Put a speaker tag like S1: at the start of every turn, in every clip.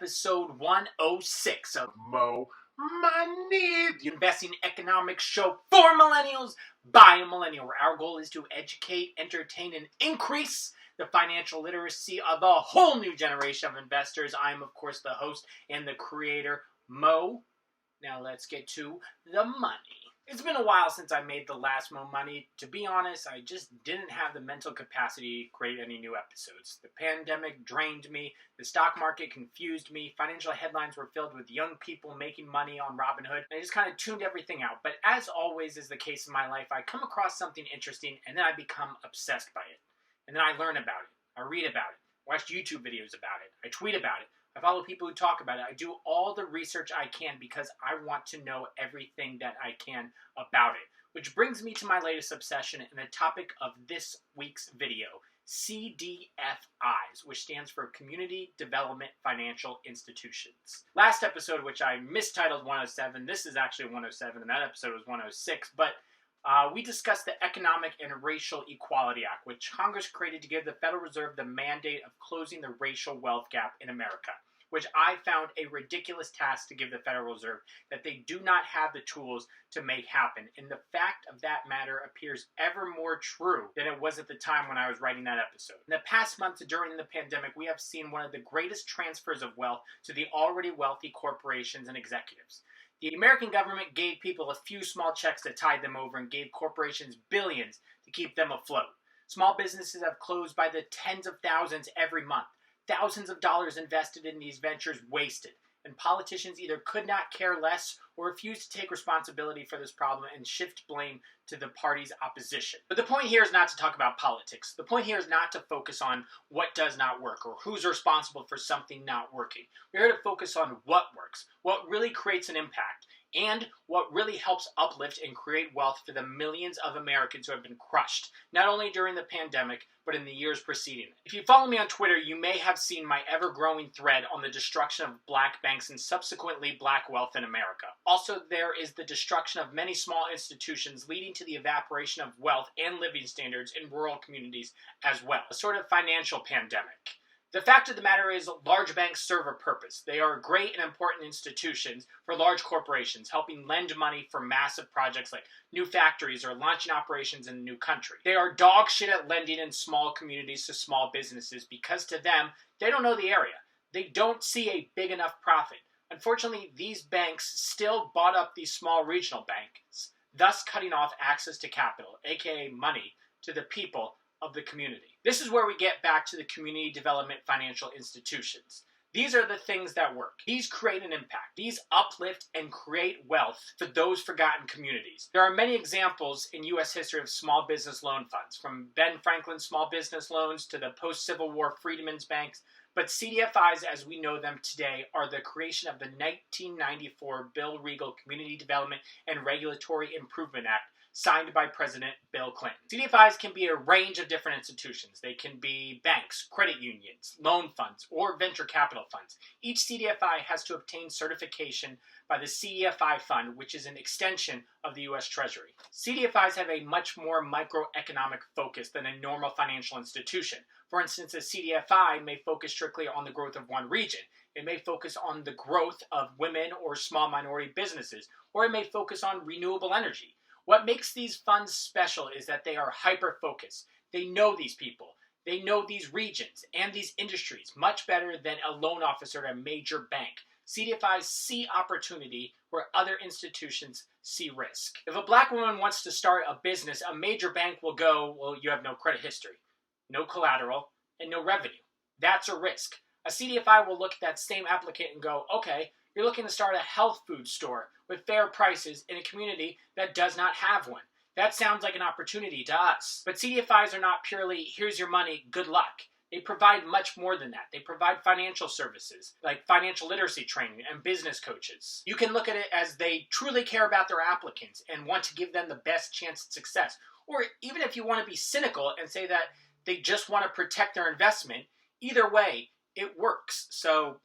S1: episode 106 of Mo Money, the investing economics show for millennials by a millennial, where our goal is to educate, entertain, and increase the financial literacy of a whole new generation of investors. I am, of course, the host and the creator, Mo. Now let's get to the money. It's been a while since I made the last Mo Money. To be honest, I just didn't have the mental capacity to create any new episodes. The pandemic drained me, the stock market confused me, financial headlines were filled with young people making money on Robinhood, and I just kind of tuned everything out. But as always is the case in my life, I come across something interesting and then I become obsessed by it. And then I learn about it, I read about it, watch YouTube videos about it, I tweet about it. I follow people who talk about it. I do all the research I can because I want to know everything that I can about it. Which brings me to my latest obsession and the topic of this week's video, CDFIs, which stands for Community Development Financial Institutions. Last episode, which I mistitled 107, this is actually 107, and that episode was 106, but we discussed the Economic and Racial Equality Act, which Congress created to give the Federal Reserve the mandate of closing the racial wealth gap in America, which I found a ridiculous task to give the Federal Reserve that they do not have the tools to make happen. And the fact of that matter appears ever more true than it was at the time when I was writing that episode. In the past months during the pandemic, we have seen one of the greatest transfers of wealth to the already wealthy corporations and executives. The American government gave people a few small checks to tide them over and gave corporations billions to keep them afloat. Small businesses have closed by the tens of thousands every month. Thousands of dollars invested in these ventures wasted. And politicians either could not care less or refused to take responsibility for this problem and shift blame to the party's opposition. But the point here is not to talk about politics. The point here is not to focus on what does not work or who's responsible for something not working. We're here to focus on what works, what really creates an impact, and what really helps uplift and create wealth for the millions of Americans who have been crushed, not only during the pandemic, but in the years preceding it. If you follow me on Twitter, you may have seen my ever-growing thread on the destruction of black banks and subsequently black wealth in America. Also, there is the destruction of many small institutions, leading to the evaporation of wealth and living standards in rural communities as well. A sort of financial pandemic. The fact of the matter is, large banks serve a purpose. They are great and important institutions for large corporations, helping lend money for massive projects like new factories or launching operations in a new country. They are dog shit at lending in small communities to small businesses because to them, they don't know the area. They don't see a big enough profit. Unfortunately, these banks still bought up these small regional banks, thus cutting off access to capital, aka money, to the people of the community. This is where we get back to the community development financial institutions. These are the things that work. These create an impact. These uplift and create wealth for those forgotten communities. There are many examples in U.S. history of small business loan funds, from Ben Franklin's small business loans to the post-Civil War Freedmen's Banks, but CDFIs as we know them today are the creation of the 1994 Bill Regal Community Development and Regulatory Improvement Act, signed by President Bill Clinton. CDFIs can be a range of different institutions. They can be banks, credit unions, loan funds, or venture capital funds. Each CDFI has to obtain certification by the CDFI fund, which is an extension of the U.S. Treasury. CDFIs have a much more microeconomic focus than a normal financial institution. For instance, a CDFI may focus strictly on the growth of one region. It may focus on the growth of women or small minority businesses, or it may focus on renewable energy. What makes these funds special is that they are hyper-focused. They know these people. They know these regions and these industries much better than a loan officer at a major bank. CDFIs see opportunity where other institutions see risk. If a black woman wants to start a business, a major bank will go, well, you have no credit history, no collateral, and no revenue. That's a risk. A CDFI will look at that same applicant and go, okay, you're looking to start a health food store with fair prices in a community that does not have one. That sounds like an opportunity to us. But CDFIs are not purely, here's your money, good luck. They provide much more than that. They provide financial services, like financial literacy training and business coaches. You can look at it as they truly care about their applicants and want to give them the best chance at success. Or even if you want to be cynical and say that they just want to protect their investment, either way, it works. So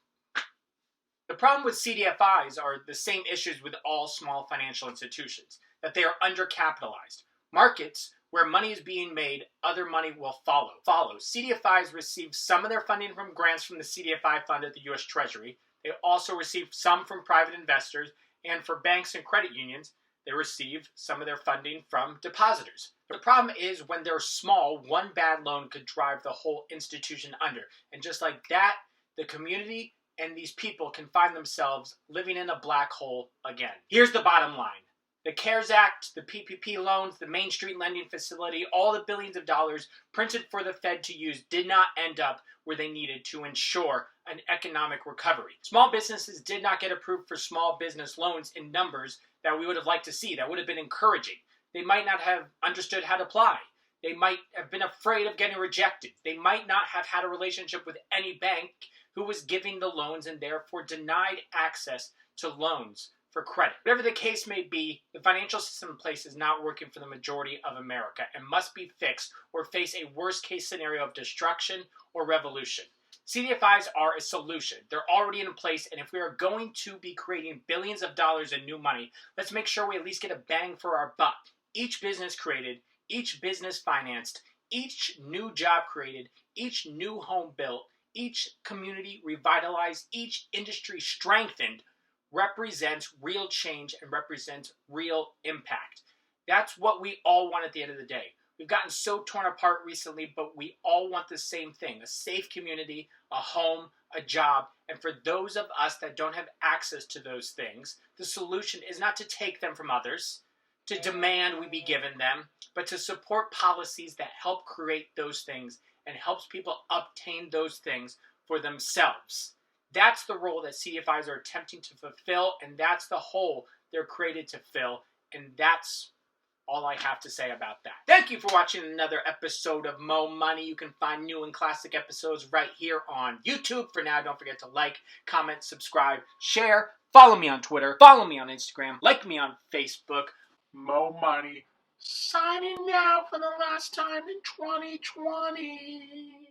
S1: the problem with CDFIs are the same issues with all small financial institutions, that they are undercapitalized. Markets where money is being made, other money will follow. CDFIs receive some of their funding from grants from the CDFI fund at the U.S. Treasury. They also receive some from private investors, and for banks and credit unions, they receive some of their funding from depositors. The problem is when they're small, one bad loan could drive the whole institution under. And just like that, the community and these people can find themselves living in a black hole again. Here's the bottom line. The CARES Act, the PPP loans, the Main Street lending facility, all the billions of dollars printed for the Fed to use did not end up where they needed to ensure an economic recovery. Small businesses did not get approved for small business loans in numbers that we would have liked to see. That would have been encouraging. They might not have understood how to apply. They might have been afraid of getting rejected. They might not have had a relationship with any bank who was giving the loans and therefore denied access to loans for credit. Whatever the case may be, the financial system in place is not working for the majority of America and must be fixed or face a worst-case scenario of destruction or revolution. CDFIs are a solution. They're already in place, and if we are going to be creating billions of dollars in new money, let's make sure we at least get a bang for our buck. Each business created, each business financed, each new job created, each new home built, each community revitalized, each industry strengthened represents real change and represents real impact. That's what we all want at the end of the day. We've gotten so torn apart recently, but we all want the same thing: a safe community, a home, a job. And for those of us that don't have access to those things, the solution is not to take them from others, to demand we be given them, but to support policies that help create those things and helps people obtain those things for themselves. That's the role that CDFIs are attempting to fulfill, and that's the hole they're created to fill, and that's all I have to say about that. Thank you for watching another episode of Mo Money. You can find new and classic episodes right here on YouTube. For now, don't forget to like, comment, subscribe, share, follow me on Twitter, follow me on Instagram, like me on Facebook. Mo Money signing out for the last time in 2020.